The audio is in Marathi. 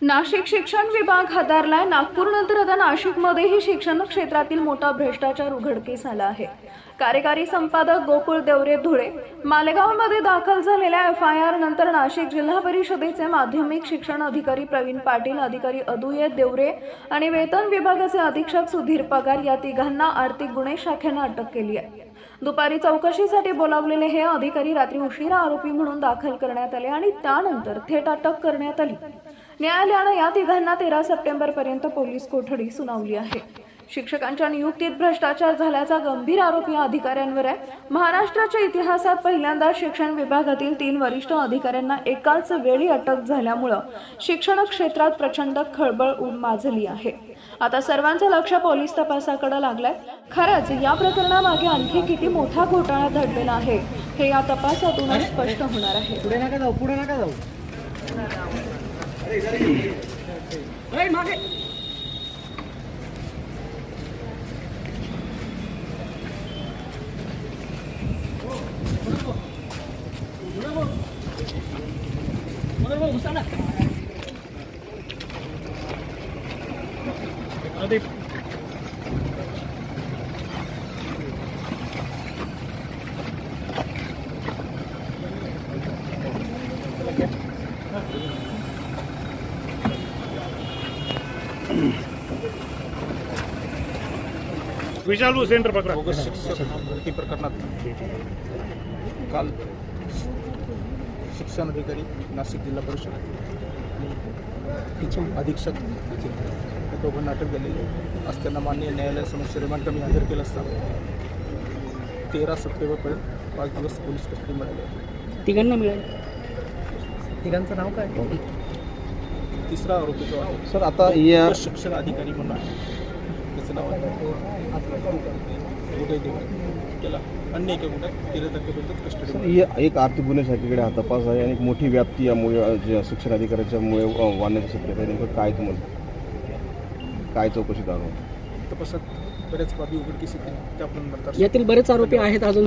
नाशिक शिक्षण विभाग हादरलाय। नागपूरनंतर आता नाशिकमध्येही शिक्षण क्षेत्रातील मोठा भ्रष्टाचार उघडकीस आला आहे। कार्यकारी संपादक गोकुळ देवरे धुळे मालेगावमध्ये दाखल झालेल्या FIR नंतर नाशिक जिल्हा परिषदेचे माध्यमिक शिक्षण अधिकारी प्रवीण पाटील, अधिकारी अदुये देवरे आणि वेतन विभागाचे अधीक्षक सुधीर पगार या तिघांना आर्थिक गुन्हे शाखेने अटक केली आहे। दुपारी चौकशीसाठी बोलावलेले हे अधिकारी रात्री उशिरा आरोपी म्हणून दाखल करण्यात आले आणि त्यानंतर थेट अटक करण्यात आली। न्यायालयाने या तिघांना 13 सप्टेंबरपर्यंत पोलीस कोठडी सुनावली आहे। शिक्षकांच्या नियुक्तीत भ्रष्टाचार झाल्याचा गंभीर आरोप या अधिकाऱ्यांवर आहे। महाराष्ट्राच्या इतिहासात पहिल्यांदा शिक्षण विभागातील 3 वरिष्ठ अधिकाऱ्यांना एकाच वेळी अटक झाल्यामुळे शिक्षण क्षेत्रात प्रचंड खळबळ माजली आहे। आता सर्वांचं लक्ष पोलीस तपासाकडे लागलंय। खरंच या प्रकरणामागे आणखी किती मोठा घोटाळा दडलेला आहे हे या तपासातूनच स्पष्ट होणार आहे। पुढे नका जाऊ मागे विशाल सेंटर पकडा। बोगस शिक्षक भरती प्रकरणात काल शिक्षण अधिकारी नाशिक जिल्हा परिषद आणि अधीक्षक या दोघांना अटक झालेली आज त्यांना माननीय न्यायालयासमोर रिमांड कमी हजर केलं असता 13 सप्टेंबरपर्यंत 5 दिवस पोलीस कस्टडी मिळाली। तिघांना मिळाले। तिघांचं नाव काय? तिसरा आरोपी जो आहे सर, आता या शिक्षण अधिकारी म्हणून आहे, त्याचं नाव आहे उदय देवरे। त्याला अन्य एका गुन्ह्यात 13 तारखेपर्यंत कस्टडी। एक आर्थिक गुन्हे शाखेकडे हा तपास आहे आणि एक मोठी व्याप्ती यामुळे जे शिक्षण अधिकाऱ्याच्यामुळे वाढण्याची शक्यता आहे। नेमकं काय तुम्हाला काय चौकशी चालू तपासात बऱ्याच बाबी उघडकीस येतील, त्या आपण नंतर यातील बरेच आरोपी आहेत अजून